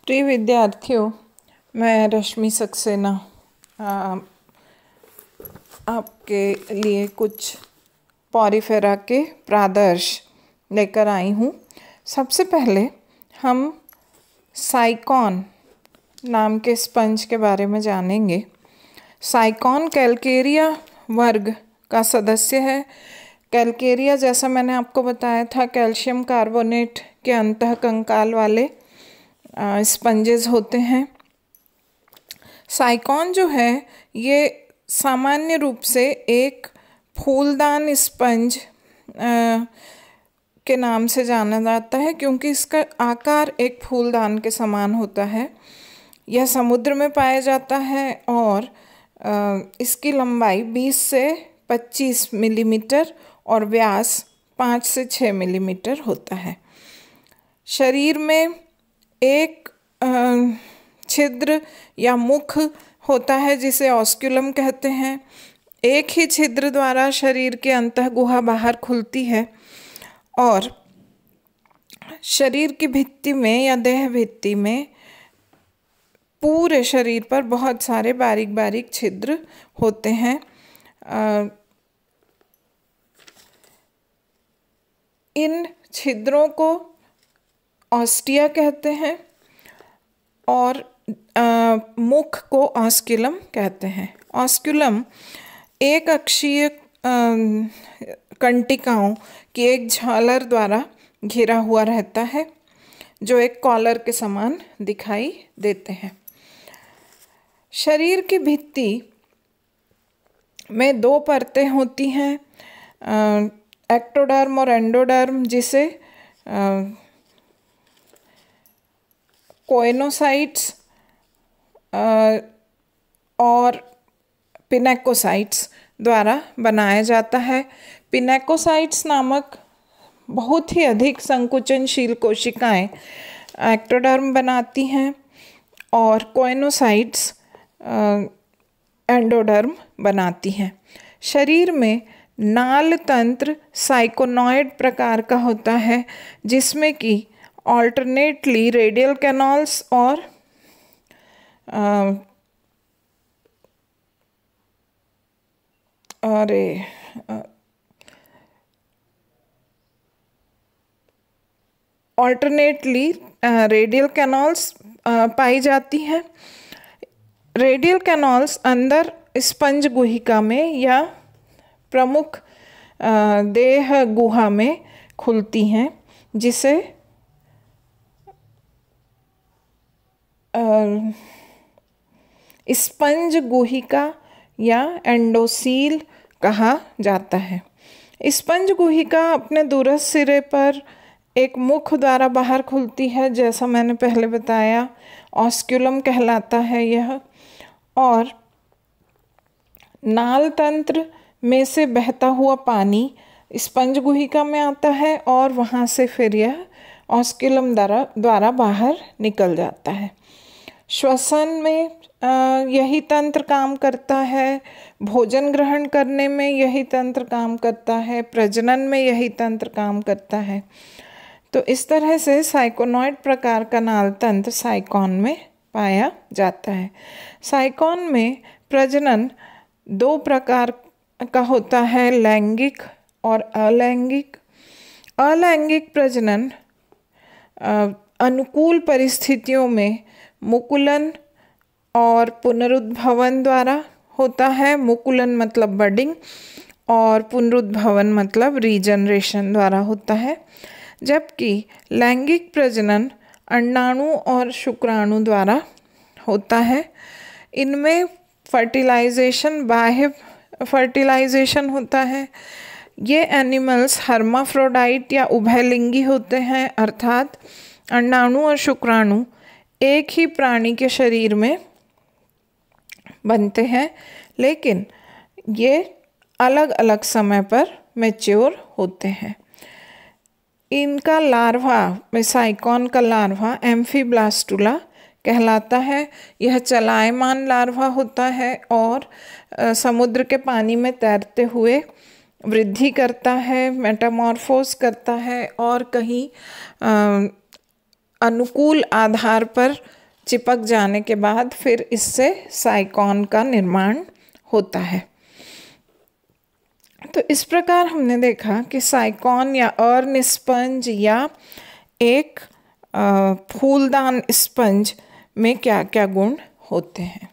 प्रिय विद्यार्थियों, मैं रश्मि सक्सेना आपके लिए कुछ पॉरीफेरा के प्रादर्श लेकर आई हूँ। सबसे पहले हम साइकॉन नाम के स्पंज के बारे में जानेंगे। साइकॉन कैल्केरिया वर्ग का सदस्य है। कैल्केरिया, जैसा मैंने आपको बताया था, कैल्शियम कार्बोनेट के अंतः कंकाल वाले स्पंजेस होते हैं। साइकॉन जो है ये सामान्य रूप से एक फूलदान स्पंज के नाम से जाना जाता है, क्योंकि इसका आकार एक फूलदान के समान होता है। यह समुद्र में पाया जाता है और इसकी लंबाई 20 से 25 मिलीमीटर और व्यास 5 से 6 मिलीमीटर होता है। शरीर में एक छिद्र या मुख होता है जिसे ऑस्क्यूलम कहते हैं। एक ही छिद्र द्वारा शरीर के अंतः गुहा बाहर खुलती है और शरीर की भित्ति में या देह भित्ति में पूरे शरीर पर बहुत सारे बारीक बारीक छिद्र होते हैं। इन छिद्रों को ऑस्टिया कहते हैं और मुख को ऑस्क्यूलम कहते हैं। ऑस्क्यूलम एक अक्षीय कंटिकाओं की एक झालर द्वारा घिरा हुआ रहता है, जो एक कॉलर के समान दिखाई देते हैं। शरीर की भित्ति में 2 परतें होती हैं, एक्टोडर्म और एंडोडर्म, जिसे कोइनोसाइट्स और पिनेकोसाइट्स द्वारा बनाया जाता है। पिनेकोसाइट्स नामक बहुत ही अधिक संकुचनशील कोशिकाएं एक्टोडर्म बनाती हैं और कोइनोसाइट्स एंडोडर्म बनाती हैं। शरीर में नाल तंत्र साइकोनॉइड प्रकार का होता है, जिसमें कि ऑल्टरनेटली रेडियल कैनाल्स और रेडियल कैनाल्स पाई जाती हैं। रेडियल कैनाल्स अंदर स्पंज गुहिका में या प्रमुख देह गुहा में खुलती हैं, जिसे स्पंज गुहिका या एंडोसील कहा जाता है। स्पंज गुहिका अपने दूरस्थ सिरे पर एक मुख द्वारा बाहर खुलती है, जैसा मैंने पहले बताया, ऑस्क्यूलम कहलाता है यह, और नाल तंत्र में से बहता हुआ पानी स्पंज गुहिका में आता है और वहाँ से फिर यह ऑस्क्यूलम द्वारा बाहर निकल जाता है। श्वसन में यही तंत्र काम करता है, भोजन ग्रहण करने में यही तंत्र काम करता है, प्रजनन में यही तंत्र काम करता है। तो इस तरह से साइकोनॉइड प्रकार का नाल तंत्र साइकॉन में पाया जाता है। साइकॉन में प्रजनन 2 प्रकार का होता है, लैंगिक और अलैंगिक। अलैंगिक प्रजनन अनुकूल परिस्थितियों में मुकुलन और पुनरुद्भवन द्वारा होता है। मुकुलन मतलब बडिंग और पुनरुद्भवन मतलब रीजनरेशन द्वारा होता है, जबकि लैंगिक प्रजनन अंडाणु और शुक्राणु द्वारा होता है। इनमें फर्टिलाइजेशन, बाह्य फर्टिलाइजेशन होता है। ये एनिमल्स हर्माफ्रोडाइट या उभयलिंगी होते हैं, अर्थात अंडाणु और शुक्राणु एक ही प्राणी के शरीर में बनते हैं, लेकिन ये अलग अलग समय पर मैच्योर होते हैं। इनका लार्वा, साइकॉन का लार्वा एम्फीब्लास्टुला कहलाता है। यह चलायमान लार्वा होता है और समुद्र के पानी में तैरते हुए वृद्धि करता है, मेटामॉर्फोस करता है और कहीं अनुकूल आधार पर चिपक जाने के बाद फिर इससे साइकॉन का निर्माण होता है। तो इस प्रकार हमने देखा कि साइकॉन या अर्न स्पंज या एक फूलदान स्पंज में क्या क्या गुण होते हैं।